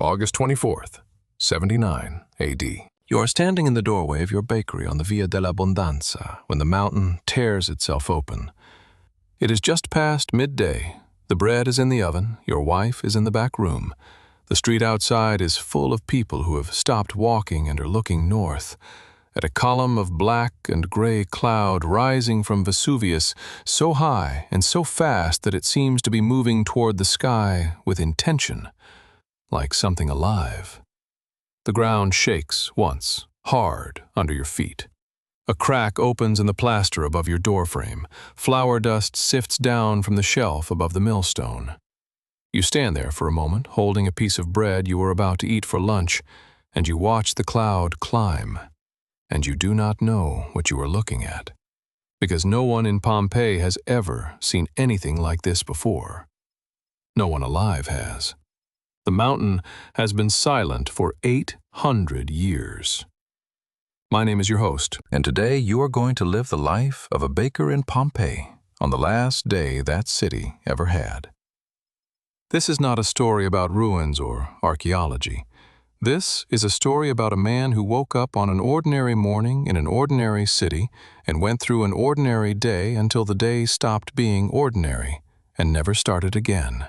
August 24th, 79 AD. You are standing in the doorway of your bakery on the Via dell'Abbondanza when the mountain tears itself open. It is just past midday. The bread is in the oven, your wife is in the back room. The street outside is full of people who have stopped walking and are looking north, at a column of black and gray cloud rising from Vesuvius so high and so fast that it seems to be moving toward the sky with intention, like something alive. The ground shakes once, hard, under your feet. A crack opens in the plaster above your doorframe. Flour dust sifts down from the shelf above the millstone. You stand there for a moment, holding a piece of bread you were about to eat for lunch, and you watch the cloud climb. And you do not know what you are looking at, because no one in Pompeii has ever seen anything like this before. No one alive has. The mountain has been silent for 800 years. My name is your host, and today you are going to live the life of a baker in Pompeii on the last day that city ever had. This is not a story about ruins or archaeology. This is a story about a man who woke up on an ordinary morning in an ordinary city and went through an ordinary day until the day stopped being ordinary and never started again.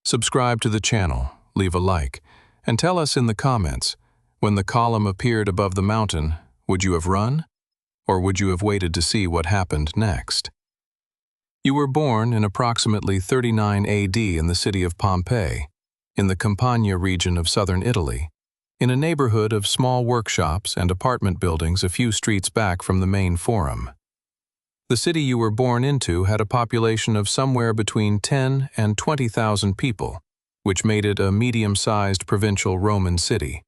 Subscribe to the channel, leave a like, and tell us in the comments, when the column appeared above the mountain, would you have run? Or would you have waited to see what happened next? You were born in approximately 39 AD in the city of Pompeii, in the Campania region of southern Italy, in a neighborhood of small workshops and apartment buildings a few streets back from the main forum. The city you were born into had a population of somewhere between 10 and 20,000 people, which made it a medium-sized provincial Roman city.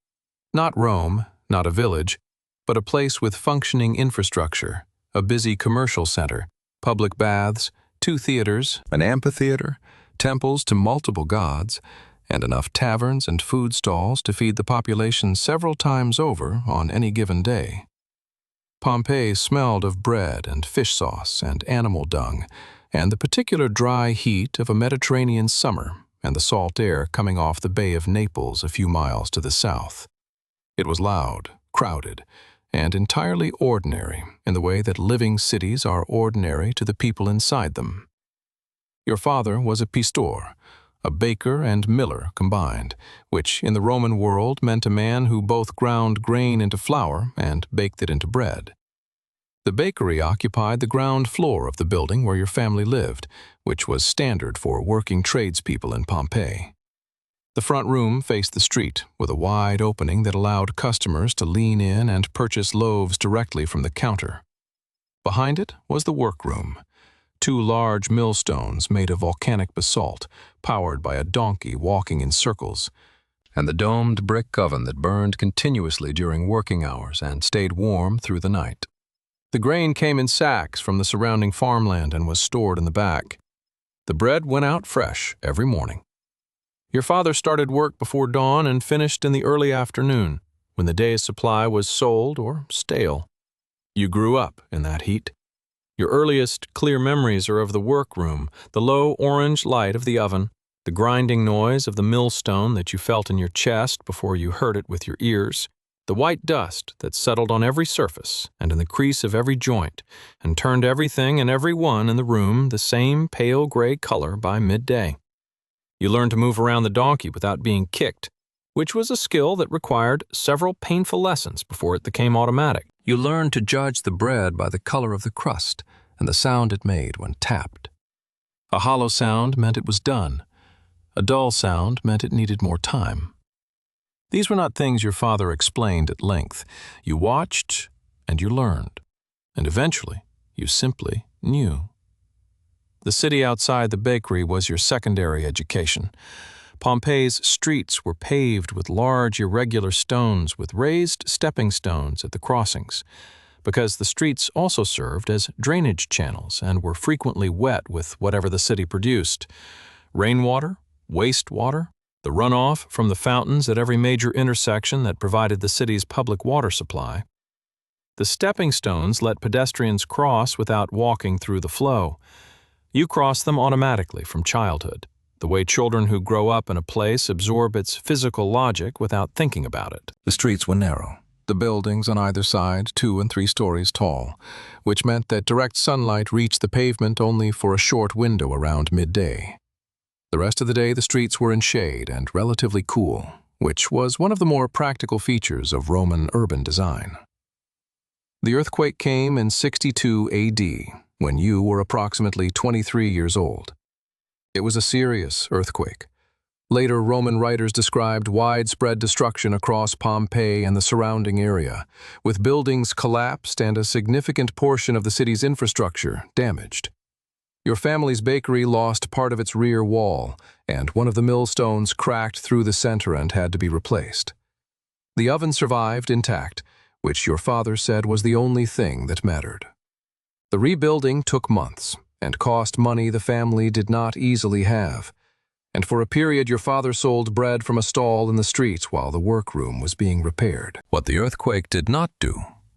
Not Rome, not a village, but a place with functioning infrastructure, a busy commercial center, public baths, 2 theaters, an amphitheater, temples to multiple gods, and enough taverns and food stalls to feed the population several times over on any given day. Pompeii smelled of bread and fish sauce and animal dung, and the particular dry heat of a Mediterranean summer and the salt air coming off the Bay of Naples a few miles to the south. It was loud, crowded, and entirely ordinary in the way that living cities are ordinary to the people inside them. Your father was a pistor, a baker and miller combined, which in the Roman world meant a man who both ground grain into flour and baked it into bread. The bakery occupied the ground floor of the building where your family lived, which was standard for working tradespeople in Pompeii. The front room faced the street, with a wide opening that allowed customers to lean in and purchase loaves directly from the counter. Behind it was the workroom, 2 large millstones made of volcanic basalt, powered by a donkey walking in circles, and the domed brick oven that burned continuously during working hours and stayed warm through the night. The grain came in sacks from the surrounding farmland and was stored in the back. The bread went out fresh every morning. Your father started work before dawn and finished in the early afternoon, when the day's supply was sold or stale. You grew up in that heat. Your earliest clear memories are of the workroom, the low orange light of the oven, the grinding noise of the millstone that you felt in your chest before you heard it with your ears, the white dust that settled on every surface and in the crease of every joint and turned everything and every one in the room the same pale gray color by midday. You learned to move around the donkey without being kicked, which was a skill that required several painful lessons before it became automatic. You learned to judge the bread by the color of the crust and the sound it made when tapped. A hollow sound meant it was done. A dull sound meant it needed more time. These were not things your father explained at length. You watched and you learned, and eventually you simply knew. The city outside the bakery was your secondary education. Pompeii's streets were paved with large irregular stones with raised stepping stones at the crossings, because the streets also served as drainage channels and were frequently wet with whatever the city produced. Rainwater, wastewater, the runoff from the fountains at every major intersection that provided the city's public water supply. The stepping stones let pedestrians cross without walking through the flow. You crossed them automatically from childhood. the way children who grow up in a place absorb its physical logic without thinking about it. The streets were narrow, the buildings on either side 2 and 3 stories tall, which meant that direct sunlight reached the pavement only for a short window around midday. The rest of the day the streets were in shade and relatively cool, which was one of the more practical features of Roman urban design. The earthquake came in 62 AD, when you were approximately 23 years old. It was a serious earthquake. Later, Roman writers described widespread destruction across Pompeii and the surrounding area, with buildings collapsed and a significant portion of the city's infrastructure damaged. Your family's bakery lost part of its rear wall, and one of the millstones cracked through the center and had to be replaced. The oven survived intact, which your father said was the only thing that mattered. The rebuilding took months and cost money the family did not easily have, and for a period your father sold bread from a stall in the streets while the workroom was being repaired. What the earthquake did not do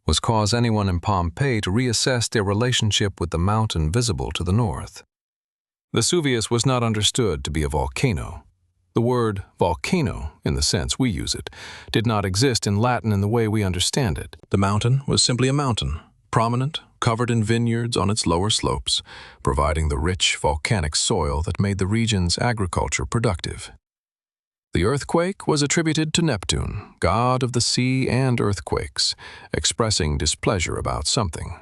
was cause anyone in Pompeii to reassess their relationship with the mountain visible to the north. Vesuvius was not understood to be a volcano. The word volcano, in the sense we use it, did not exist in Latin in the way we understand it. The mountain was simply a mountain, prominent, covered in vineyards on its lower slopes, providing the rich volcanic soil that made the region's agriculture productive. The earthquake was attributed to Neptune, god of the sea and earthquakes, expressing displeasure about something.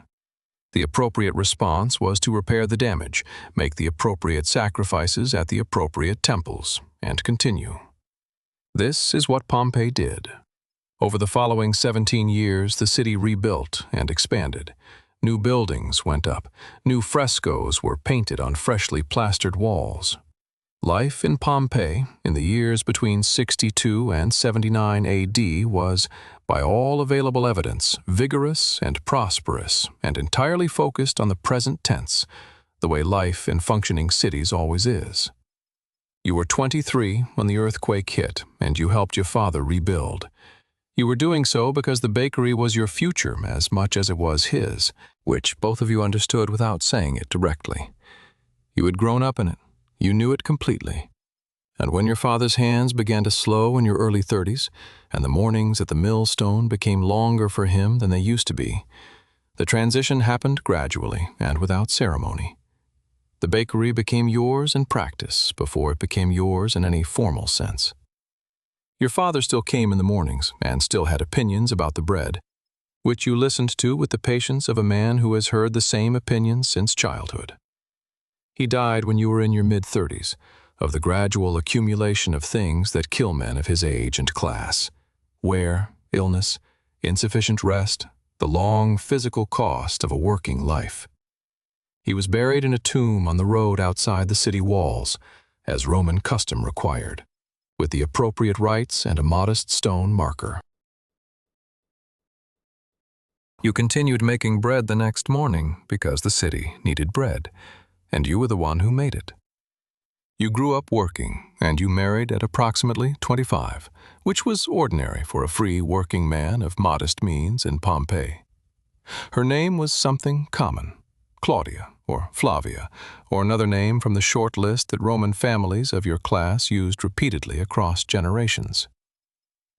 The appropriate response was to repair the damage, make the appropriate sacrifices at the appropriate temples, and continue. This is what Pompeii did. Over the following 17 years, the city rebuilt and expanded. New buildings went up. New frescoes were painted on freshly plastered walls. Life in Pompeii in the years between 62 and 79 AD was, by all available evidence, vigorous and prosperous and entirely focused on the present tense, the way life in functioning cities always is. You were 23 when the earthquake hit and you helped your father rebuild. You were doing so because the bakery was your future as much as it was his, which both of you understood without saying it directly. You had grown up in it. You knew it completely. And when your father's hands began to slow in your early 30s, and the mornings at the millstone became longer for him than they used to be, the transition happened gradually and without ceremony. The bakery became yours in practice before it became yours in any formal sense. Your father still came in the mornings and still had opinions about the bread, which you listened to with the patience of a man who has heard the same opinions since childhood. He died when you were in your mid-30s, of the gradual accumulation of things that kill men of his age and class: wear, illness, insufficient rest, the long physical cost of a working life. He was buried in a tomb on the road outside the city walls, as Roman custom required, with the appropriate rites and a modest stone marker. You continued making bread the next morning because the city needed bread, and you were the one who made it. You grew up working, and you married at approximately 25, which was ordinary for a free working man of modest means in Pompeii. Her name was something common: Claudia or Flavia, or another name from the short list that Roman families of your class used repeatedly across generations.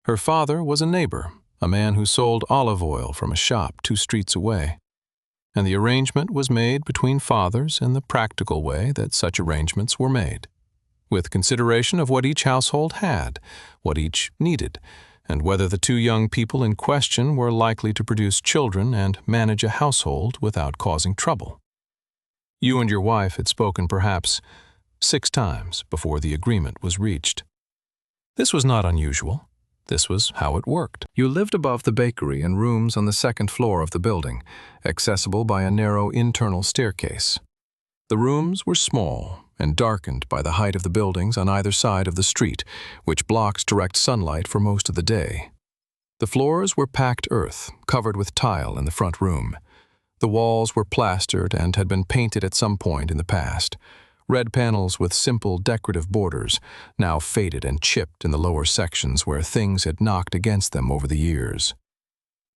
Her father was a neighbor, a man who sold olive oil from a shop 2 streets away, and the arrangement was made between fathers in the practical way that such arrangements were made, with consideration of what each household had, what each needed, and whether the 2 young people in question were likely to produce children and manage a household without causing trouble. You and your wife had spoken perhaps 6 times before the agreement was reached. This was not unusual. This was how it worked. You lived above the bakery in rooms on the 2nd floor of the building, accessible by a narrow internal staircase. The rooms were small and darkened by the height of the buildings on either side of the street, which blocks direct sunlight for most of the day. The floors were packed earth, covered with tile in the front room. The walls were plastered and had been painted at some point in the past. Red panels with simple decorative borders, now faded and chipped in the lower sections where things had knocked against them over the years.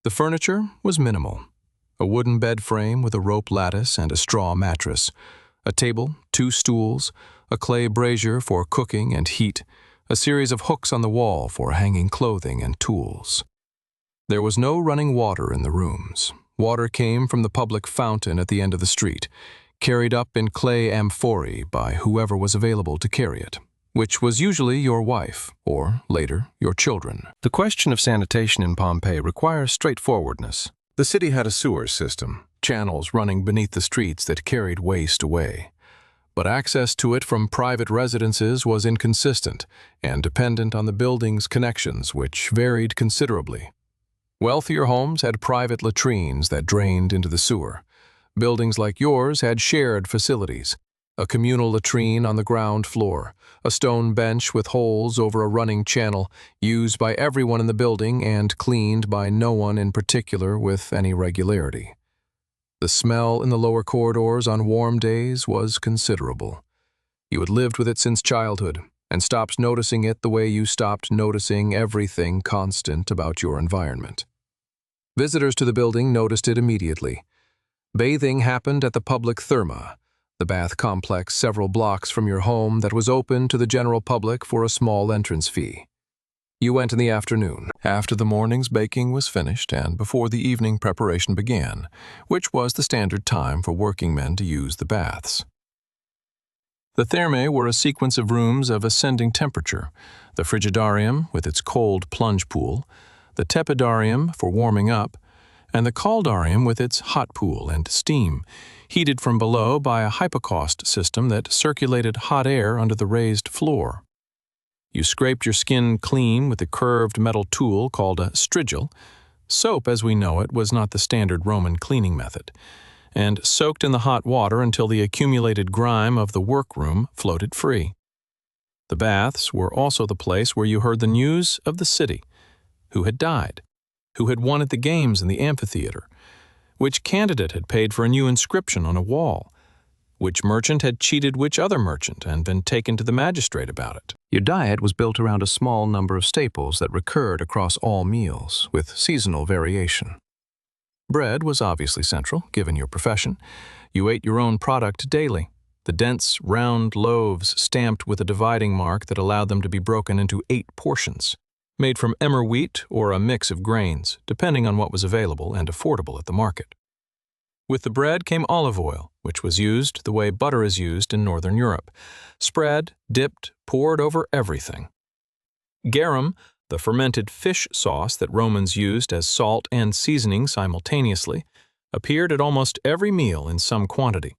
The furniture was minimal: a wooden bed frame with a rope lattice and a straw mattress, A table, 2 stools, a clay brazier for cooking and heat, a series of hooks on the wall for hanging clothing and tools. There was no running water in the rooms. Water came from the public fountain at the end of the street, carried up in clay amphorae by whoever was available to carry it, which was usually your wife, or, later, your children. The question of sanitation in Pompeii requires straightforwardness. The city had a sewer system, channels running beneath the streets that carried waste away. But access to it from private residences was inconsistent and dependent on the building's connections, which varied considerably. Wealthier homes had private latrines that drained into the sewer. Buildings like yours had shared facilities, a communal latrine on the ground floor, a stone bench with holes over a running channel, used by everyone in the building and cleaned by no one in particular with any regularity. The smell in the lower corridors on warm days was considerable. You had lived with it since childhood, and stopped noticing it the way you stopped noticing everything constant about your environment. Visitors to the building noticed it immediately. Bathing happened at the public therma, the bath complex several blocks from your home that was open to the general public for a small entrance fee. You went in the afternoon, after the morning's baking was finished and before the evening preparation began, which was the standard time for working men to use the baths. The thermae were a sequence of rooms of ascending temperature, the frigidarium with its cold plunge pool, the tepidarium for warming up, and the caldarium with its hot pool and steam, heated from below by a hypocaust system that circulated hot air under the raised floor. You scraped your skin clean with a curved metal tool called a strigil. Soap, as we know it, was not the standard Roman cleaning method, and soaked in the hot water until the accumulated grime of the workroom floated free. The baths were also the place where you heard the news of the city, who had died, who had won at the games in the amphitheater, which candidate had paid for a new inscription on a wall, which merchant had cheated which other merchant and been taken to the magistrate about it. Your diet was built around a small number of staples that recurred across all meals, with seasonal variation. Bread was obviously central, given your profession. You ate your own product daily, the dense, round loaves stamped with a dividing mark that allowed them to be broken into 8 portions, made from emmer wheat or a mix of grains, depending on what was available and affordable at the market. With the bread came olive oil, which was used the way butter is used in Northern Europe, spread, dipped, poured over everything. Garum, the fermented fish sauce that Romans used as salt and seasoning simultaneously, appeared at almost every meal in some quantity.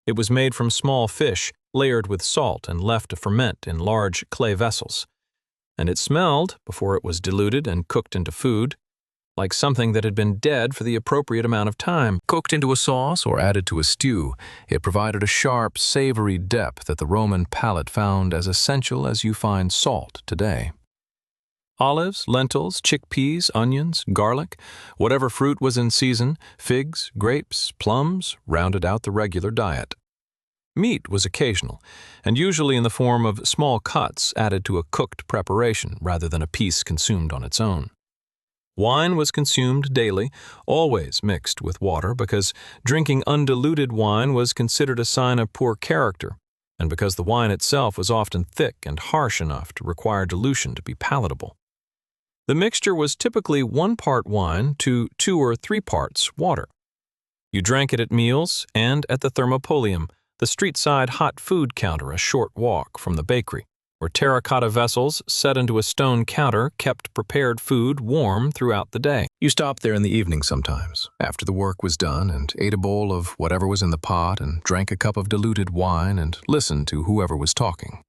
It was made from small fish, layered with salt and left to ferment in large clay vessels. And it smelled, before it was diluted and cooked into food, like something that had been dead for the appropriate amount of time. Cooked into a sauce or added to a stew, it provided a sharp, savory depth that the Roman palate found as essential as you find salt today. Olives, lentils, chickpeas, onions, garlic, whatever fruit was in season, figs, grapes, plums, rounded out the regular diet. Meat was occasional, and usually in the form of small cuts added to a cooked preparation rather than a piece consumed on its own. Wine was consumed daily, always mixed with water, because drinking undiluted wine was considered a sign of poor character, and because the wine itself was often thick and harsh enough to require dilution to be palatable. The mixture was typically 1 part wine to 2 or 3 parts water. You drank it at meals and at the thermopolium, the street-side hot food counter a short walk from the bakery, where terracotta vessels set into a stone counter kept prepared food warm throughout the day. You stopped there in the evening sometimes, after the work was done, and ate a bowl of whatever was in the pot and drank a cup of diluted wine and listened to whoever was talking.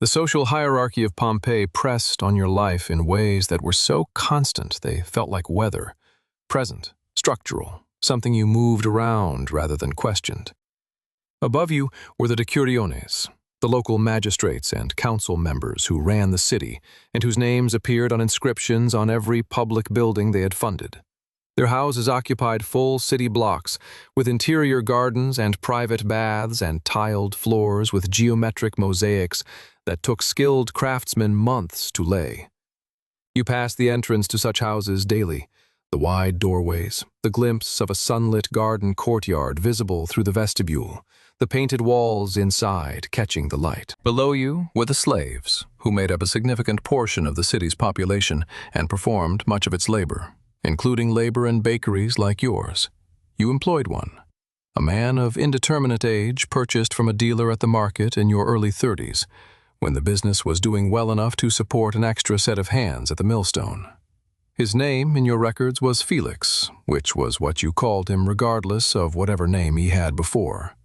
The social hierarchy of Pompeii pressed on your life in ways that were so constant they felt like weather, present, structural, something you moved around rather than questioned. Above you were the decuriones, the local magistrates and council members who ran the city and whose names appeared on inscriptions on every public building they had funded. Their houses occupied full city blocks, with interior gardens and private baths and tiled floors with geometric mosaics that took skilled craftsmen months to lay. You passed the entrance to such houses daily, the wide doorways, the glimpse of a sunlit garden courtyard visible through the vestibule, the painted walls inside catching the light. Below you were the slaves, who made up a significant portion of the city's population and performed much of its labor, including labor in bakeries like yours. You employed one, a man of indeterminate age purchased from a dealer at the market in your early 30s, when the business was doing well enough to support an extra set of hands at the millstone. His name in your records was Felix, which was what you called him regardless of whatever name he had before.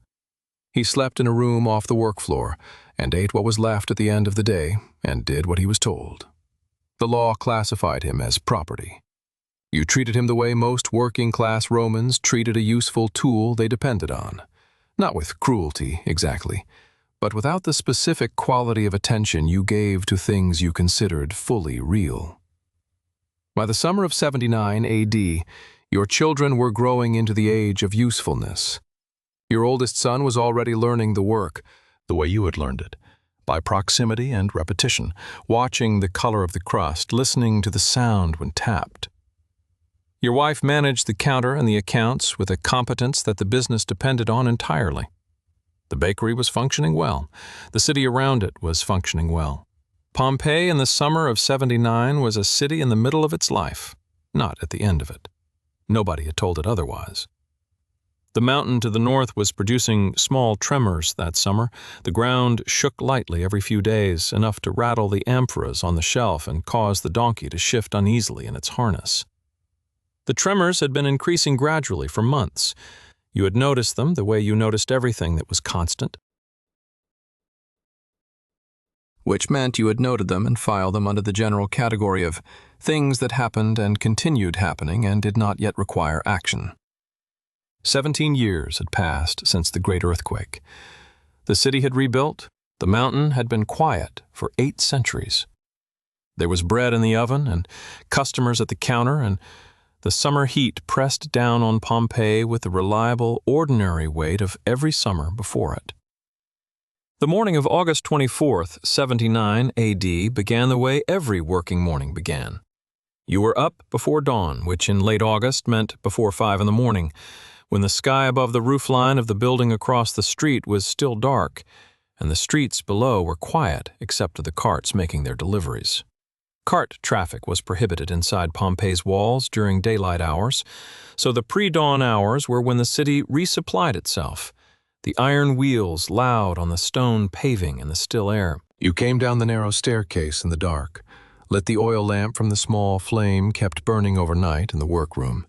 He slept in a room off the work floor and ate what was left at the end of the day and did what he was told. The law classified him as property. You treated him the way most working-class Romans treated a useful tool they depended on. Not with cruelty, exactly, but without the specific quality of attention you gave to things you considered fully real. By the summer of 79 AD, your children were growing into the age of usefulness. Your oldest son was already learning the work, the way you had learned it, by proximity and repetition, watching the color of the crust, listening to the sound when tapped. Your wife managed the counter and the accounts with a competence that the business depended on entirely. The bakery was functioning well. The city around it was functioning well. Pompeii in the summer of 79 was a city in the middle of its life, not at the end of it. Nobody had told it otherwise. The mountain to the north was producing small tremors that summer. The ground shook lightly every few days, enough to rattle the amphoras on the shelf and cause the donkey to shift uneasily in its harness. The tremors had been increasing gradually for months. You had noticed them the way you noticed everything that was constant, which meant you had noted them and filed them under the general category of things that happened and continued happening and did not yet require action. 17 years had passed since the great earthquake. The city had rebuilt. The mountain had been quiet for 8 centuries. There was bread in the oven and customers at the counter, and the summer heat pressed down on Pompeii with the reliable, ordinary weight of every summer before it. The morning of August 24th, 79 AD began the way every working morning began. You were up before dawn, which in late August meant before 5 in the morning, when the sky above the roofline of the building across the street was still dark, and the streets below were quiet except for the carts making their deliveries. Cart traffic was prohibited inside Pompeii's walls during daylight hours, so the pre-dawn hours were when the city resupplied itself, the iron wheels loud on the stone paving in the still air. You came down the narrow staircase in the dark, lit the oil lamp from the small flame kept burning overnight in the workroom,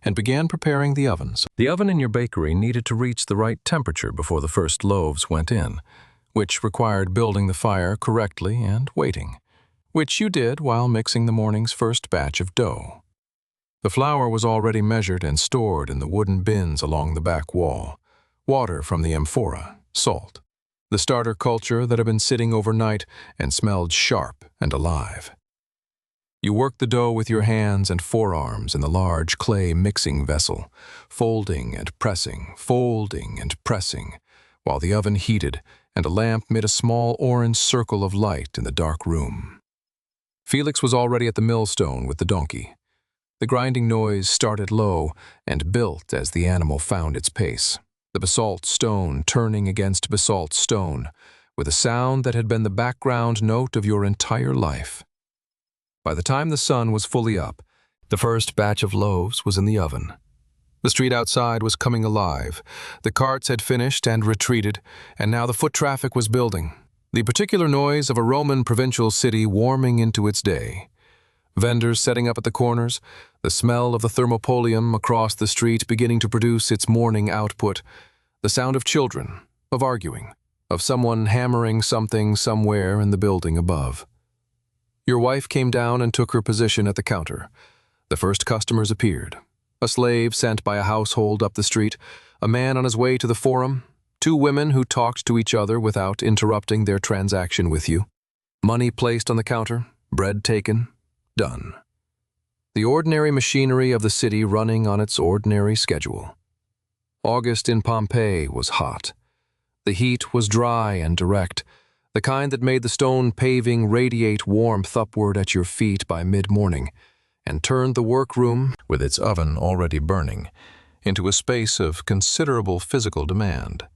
and began preparing the ovens. The oven in your bakery needed to reach the right temperature before the first loaves went in, which required building the fire correctly and waiting, which you did while mixing the morning's first batch of dough. The flour was already measured and stored in the wooden bins along the back wall. Water from the amphora, salt, the starter culture that had been sitting overnight and smelled sharp and alive. You worked the dough with your hands and forearms in the large clay mixing vessel, folding and pressing, while the oven heated and a lamp made a small orange circle of light in the dark room. Felix was already at the millstone with the donkey. The grinding noise started low and built as the animal found its pace, the basalt stone turning against basalt stone, with a sound that had been the background note of your entire life. By the time the sun was fully up, the first batch of loaves was in the oven. The street outside was coming alive. The carts had finished and retreated, and now the foot traffic was building, the particular noise of a Roman provincial city warming into its day. Vendors setting up at the corners, the smell of the thermopolium across the street beginning to produce its morning output, the sound of children, of arguing, of someone hammering something somewhere in the building above. Your wife came down and took her position at the counter. The first customers appeared. A slave sent by a household up the street, a man on his way to the forum, 2 women who talked to each other without interrupting their transaction with you. Money placed on the counter, bread taken, done. The ordinary machinery of the city running on its ordinary schedule. August in Pompeii was hot. The heat was dry and direct, the kind that made the stone paving radiate warmth upward at your feet by mid-morning, and turned the workroom, with its oven already burning, into a space of considerable physical demand.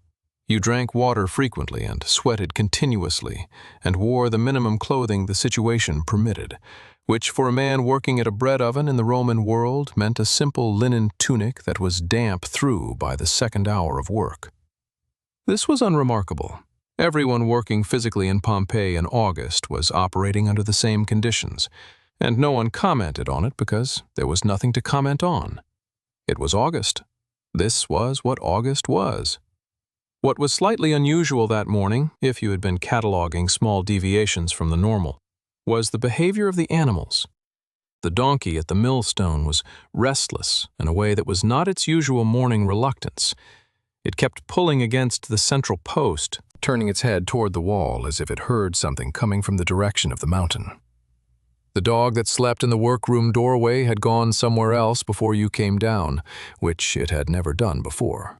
You drank water frequently and sweated continuously and wore the minimum clothing the situation permitted, which for a man working at a bread oven in the Roman world meant a simple linen tunic that was damp through by the second hour of work. This was unremarkable. Everyone working physically in Pompeii in August was operating under the same conditions, and no one commented on it because there was nothing to comment on. It was August. This was what August was. What was slightly unusual that morning, if you had been cataloging small deviations from the normal, was the behavior of the animals. The donkey at the millstone was restless in a way that was not its usual morning reluctance. It kept pulling against the central post, turning its head toward the wall as if it heard something coming from the direction of the mountain. The dog that slept in the workroom doorway had gone somewhere else before you came down, which it had never done before.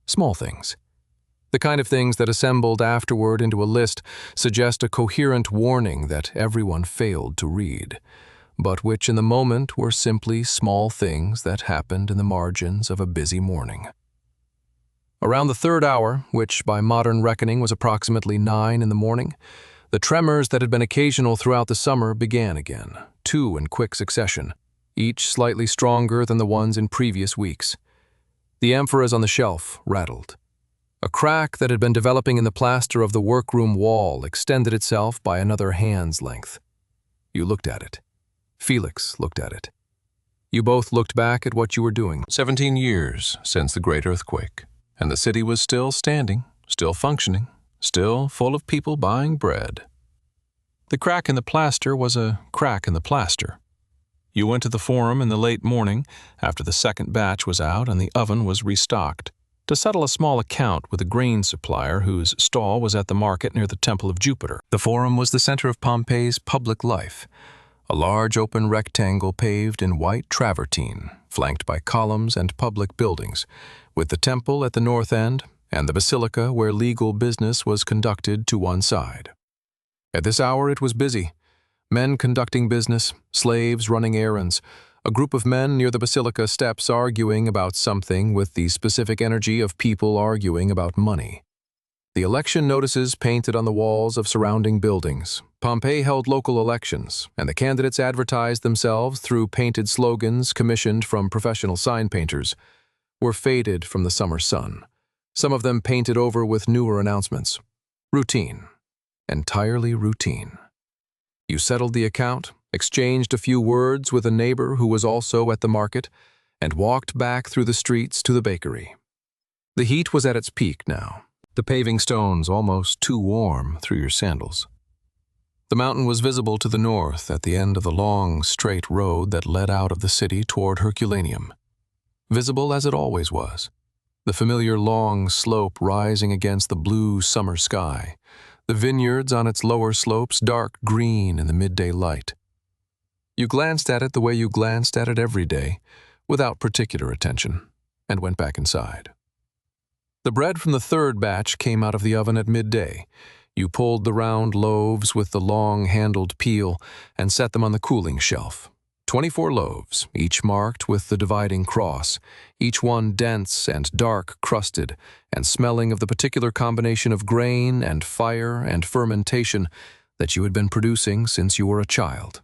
Small things. The kind of things that assembled afterward into a list suggest a coherent warning that everyone failed to read, but which in the moment were simply small things that happened in the margins of a busy morning. Around the third hour, which by modern reckoning was approximately 9 in the morning, the tremors that had been occasional throughout the summer began again, 2 in quick succession, each slightly stronger than the ones in previous weeks. The amphoras on the shelf rattled. A crack that had been developing in the plaster of the workroom wall extended itself by another hand's length. You looked at it. Felix looked at it. You both looked back at what you were doing. 17 years since the great earthquake, and the city was still standing, still functioning, still full of people buying bread. The crack in the plaster was a crack in the plaster. You went to the Forum in the late morning, after the second batch was out and the oven was restocked, to settle a small account with a grain supplier whose stall was at the market near the Temple of Jupiter. The Forum was the center of Pompeii's public life, a large open rectangle paved in white travertine, flanked by columns and public buildings, with the temple at the north end and the basilica where legal business was conducted to one side. At this hour it was busy. Men conducting business, slaves running errands, a group of men near the basilica steps arguing about something with the specific energy of people arguing about money. The election notices painted on the walls of surrounding buildings. Pompeii held local elections, and the candidates advertised themselves through painted slogans commissioned from professional sign painters, were faded from the summer sun, some of them painted over with newer announcements. Routine. Entirely routine. You settled the account, exchanged a few words with a neighbor who was also at the market, and walked back through the streets to the bakery. The heat was at its peak now, the paving stones almost too warm through your sandals. The mountain was visible to the north at the end of the long, straight road that led out of the city toward Herculaneum. Visible as it always was, the familiar long slope rising against the blue summer sky, the vineyards on its lower slopes dark green in the midday light. You glanced at it the way you glanced at it every day, without particular attention, and went back inside. The bread from the third batch came out of the oven at midday. You pulled the round loaves with the long-handled peel and set them on the cooling shelf. 24 loaves, each marked with the dividing cross, each one dense and dark-crusted and smelling of the particular combination of grain and fire and fermentation that you had been producing since you were a child.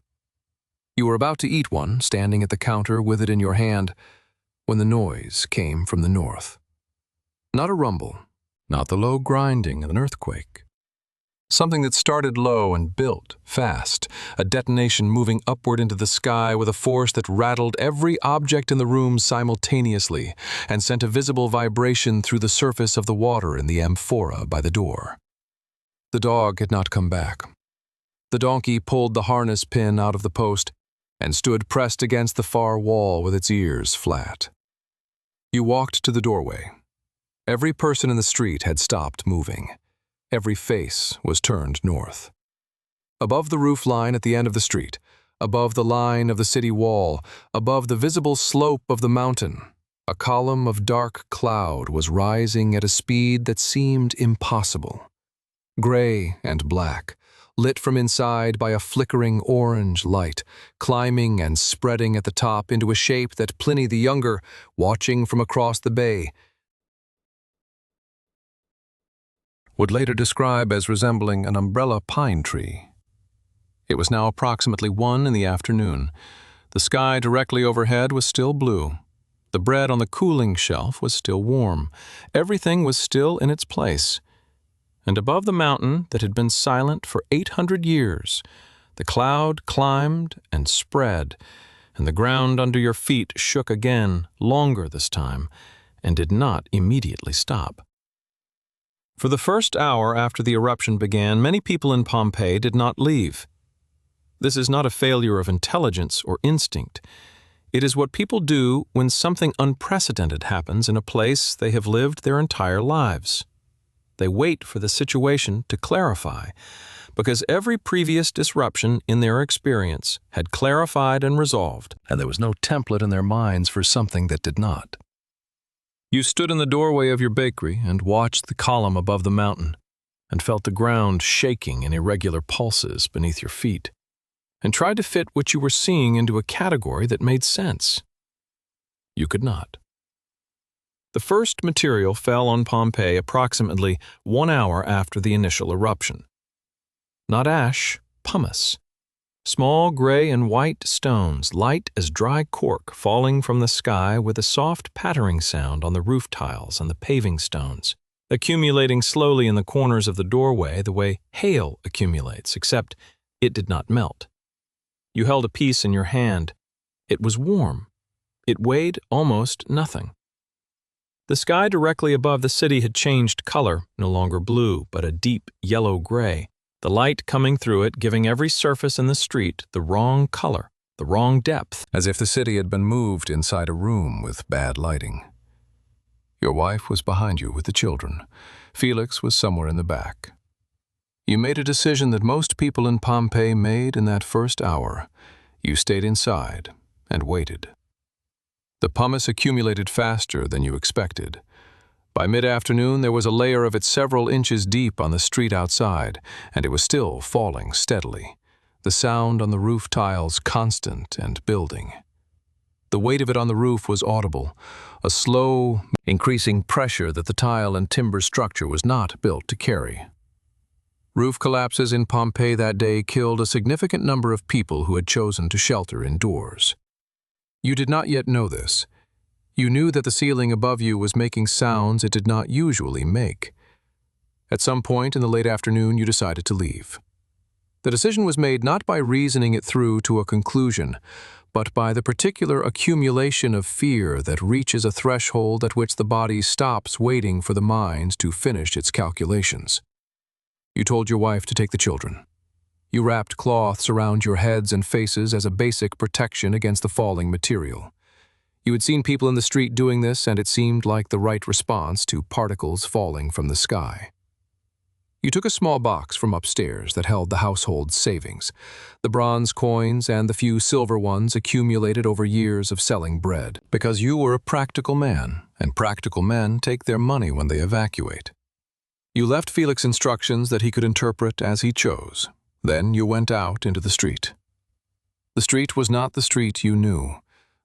You were about to eat one, standing at the counter with it in your hand, when the noise came from the north. Not a rumble, not the low grinding of an earthquake. Something that started low and built fast, a detonation moving upward into the sky with a force that rattled every object in the room simultaneously and sent a visible vibration through the surface of the water in the amphora by the door. The dog had not come back. The donkey pulled the harness pin out of the post and stood pressed against the far wall with its ears flat. You walked to the doorway. Every person in the street had stopped moving. Every face was turned north. Above the roofline at the end of the street, above the line of the city wall, above the visible slope of the mountain, a column of dark cloud was rising at a speed that seemed impossible. Gray and black, lit from inside by a flickering orange light, climbing and spreading at the top into a shape that Pliny the Younger, watching from across the bay, would later describe as resembling an umbrella pine tree. It was now approximately 1 in the afternoon. The sky directly overhead was still blue. The bread on the cooling shelf was still warm. Everything was still in its place. And above the mountain that had been silent for 800 years, the cloud climbed and spread, and the ground under your feet shook again, longer this time, and did not immediately stop. For the first hour after the eruption began, many people in Pompeii did not leave. This is not a failure of intelligence or instinct. It is what people do when something unprecedented happens in a place they have lived their entire lives. They wait for the situation to clarify, because every previous disruption in their experience had clarified and resolved, and there was no template in their minds for something that did not. You stood in the doorway of your bakery and watched the column above the mountain, and felt the ground shaking in irregular pulses beneath your feet, and tried to fit what you were seeing into a category that made sense. You could not. The first material fell on Pompeii approximately 1 hour after the initial eruption. Not ash, pumice. Small gray and white stones, light as dry cork, falling from the sky with a soft pattering sound on the roof tiles and the paving stones, accumulating slowly in the corners of the doorway the way hail accumulates, except it did not melt. You held a piece in your hand. It was warm. It weighed almost nothing. The sky directly above the city had changed color, no longer blue, but a deep yellow-gray, the light coming through it giving every surface in the street the wrong color, the wrong depth, as if the city had been moved inside a room with bad lighting. Your wife was behind you with the children. Felix was somewhere in the back. You made a decision that most people in Pompeii made in that first hour. You stayed inside and waited. The pumice accumulated faster than you expected. By mid-afternoon, there was a layer of it several inches deep on the street outside, and it was still falling steadily, the sound on the roof tiles constant and building. The weight of it on the roof was audible, a slow, increasing pressure that the tile and timber structure was not built to carry. Roof collapses in Pompeii that day killed a significant number of people who had chosen to shelter indoors. You did not yet know this. You knew that the ceiling above you was making sounds it did not usually make. At some point in the late afternoon, you decided to leave. The decision was made not by reasoning it through to a conclusion, but by the particular accumulation of fear that reaches a threshold at which the body stops waiting for the mind to finish its calculations. You told your wife to take the children. You wrapped cloths around your heads and faces as a basic protection against the falling material. You had seen people in the street doing this, and it seemed like the right response to particles falling from the sky. You took a small box from upstairs that held the household's savings, the bronze coins and the few silver ones accumulated over years of selling bread, because you were a practical man, and practical men take their money when they evacuate. You left Felix instructions that he could interpret as he chose. Then you went out into the street. The street was not the street you knew.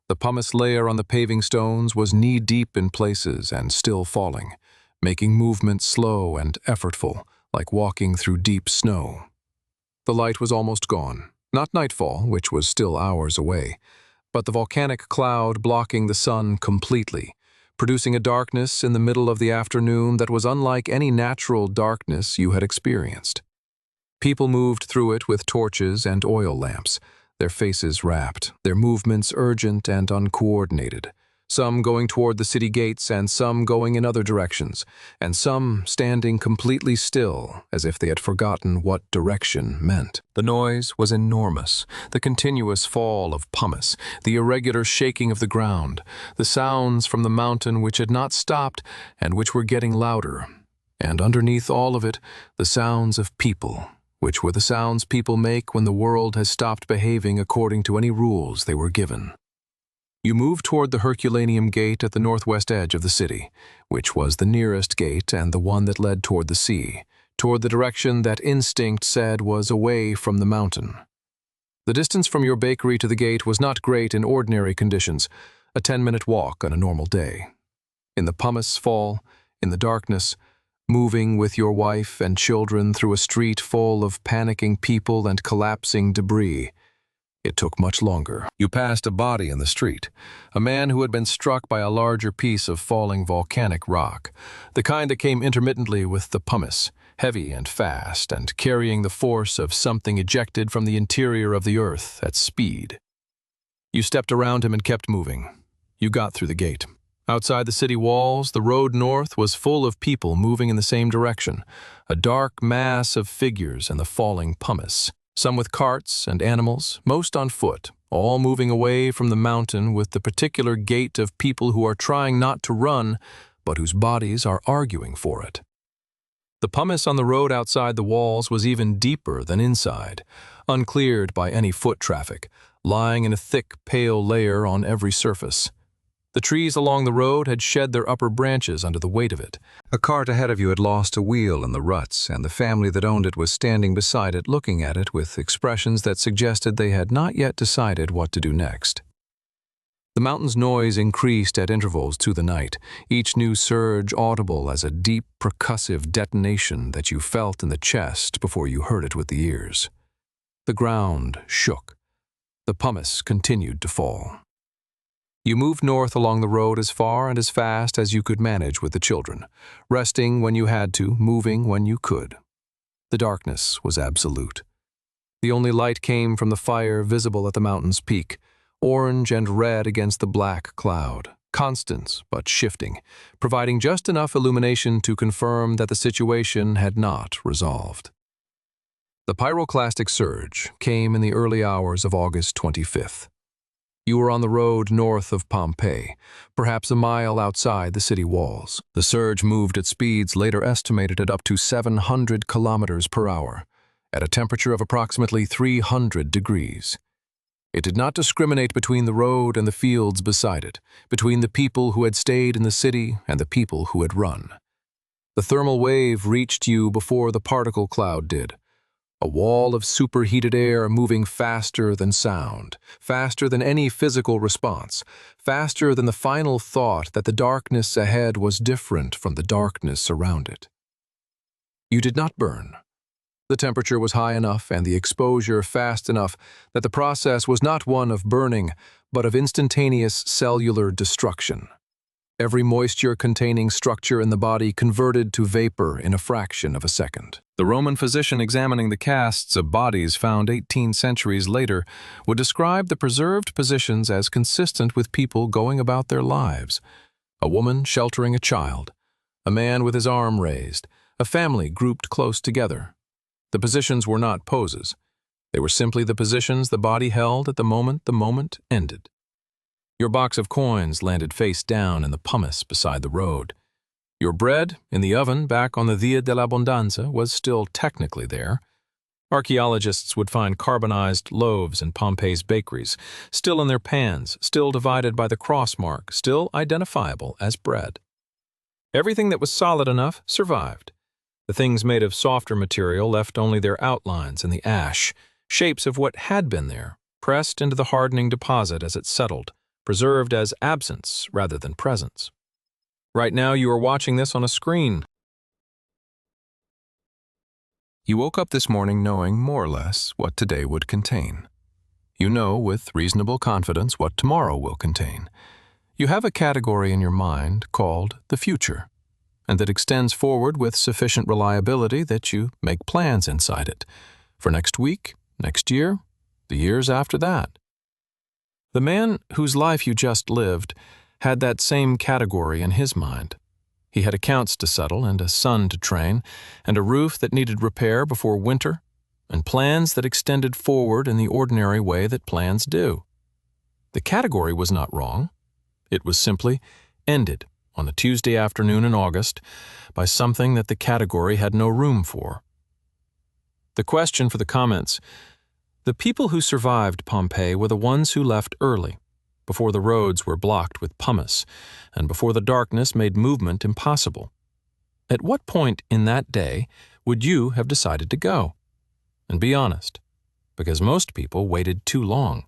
The pumice layer on the paving stones was knee-deep in places and still falling, making movement slow and effortful, like walking through deep snow. The light was almost gone, not nightfall, which was still hours away, but the volcanic cloud blocking the sun completely, producing a darkness in the middle of the afternoon that was unlike any natural darkness you had experienced. People moved through it with torches and oil lamps, their faces wrapped, their movements urgent and uncoordinated, some going toward the city gates and some going in other directions, and some standing completely still as if they had forgotten what direction meant. The noise was enormous, the continuous fall of pumice, the irregular shaking of the ground, the sounds from the mountain which had not stopped and which were getting louder, and underneath all of it, the sounds of people, which were the sounds people make when the world has stopped behaving according to any rules they were given. You moved toward the Herculaneum gate at the northwest edge of the city, which was the nearest gate and the one that led toward the sea, toward the direction that instinct said was away from the mountain. The distance from your bakery to the gate was not great in ordinary conditions, a 10-minute walk on a normal day. In the pumice fall, in the darkness, moving with your wife and children through a street full of panicking people and collapsing debris. It took much longer. You passed a body in the street, a man who had been struck by a larger piece of falling volcanic rock, the kind that came intermittently with the pumice, heavy and fast, and carrying the force of something ejected from the interior of the earth at speed. You stepped around him and kept moving. You got through the gate. Outside the city walls, the road north was full of people moving in the same direction, a dark mass of figures in the falling pumice. Some with carts and animals, most on foot, all moving away from the mountain with the particular gait of people who are trying not to run, but whose bodies are arguing for it. The pumice on the road outside the walls was even deeper than inside, uncleared by any foot traffic, lying in a thick, pale layer on every surface. The trees along the road had shed their upper branches under the weight of it. A cart ahead of you had lost a wheel in the ruts, and the family that owned it was standing beside it looking at it with expressions that suggested they had not yet decided what to do next. The mountain's noise increased at intervals through the night, each new surge audible as a deep, percussive detonation that you felt in the chest before you heard it with the ears. The ground shook. The pumice continued to fall. You moved north along the road as far and as fast as you could manage with the children, resting when you had to, moving when you could. The darkness was absolute. The only light came from the fire visible at the mountain's peak, orange and red against the black cloud, constant but shifting, providing just enough illumination to confirm that the situation had not resolved. The pyroclastic surge came in the early hours of August 25th. You were on the road north of Pompeii, perhaps a mile outside the city walls. The surge moved at speeds later estimated at up to 700 kilometers per hour, at a temperature of approximately 300 degrees. It did not discriminate between the road and the fields beside it, between the people who had stayed in the city and the people who had run. The thermal wave reached you before the particle cloud did, a wall of superheated air moving faster than sound, faster than any physical response, faster than the final thought that the darkness ahead was different from the darkness around it. You did not burn. The temperature was high enough and the exposure fast enough that the process was not one of burning, but of instantaneous cellular destruction. Every moisture-containing structure in the body converted to vapor in a fraction of a second. The Roman physician examining the casts of bodies found 18 centuries later would describe the preserved positions as consistent with people going about their lives. A woman sheltering a child, a man with his arm raised, a family grouped close together. The positions were not poses. They were simply the positions the body held at the moment ended. Your box of coins landed face down in the pumice beside the road. Your bread, in the oven back on the Via dell'Abbondanza, was still technically there. Archaeologists would find carbonized loaves in Pompeii's bakeries, still in their pans, still divided by the cross mark, still identifiable as bread. Everything that was solid enough survived. The things made of softer material left only their outlines in the ash, shapes of what had been there, pressed into the hardening deposit as it settled, preserved as absence rather than presence. Right now you are watching this on a screen. You woke up this morning knowing more or less what today would contain. You know with reasonable confidence what tomorrow will contain. You have a category in your mind called the future, and that extends forward with sufficient reliability that you make plans inside it, for next week, next year, the years after that. The man whose life you just lived had that same category in his mind. He had accounts to settle and a son to train, and a roof that needed repair before winter, and plans that extended forward in the ordinary way that plans do. The category was not wrong. It was simply ended on a Tuesday afternoon in August by something that the category had no room for. The question for the comments: the people who survived Pompeii were the ones who left early, before the roads were blocked with pumice, and before the darkness made movement impossible. At what point in that day would you have decided to go? And be honest, because most people waited too long.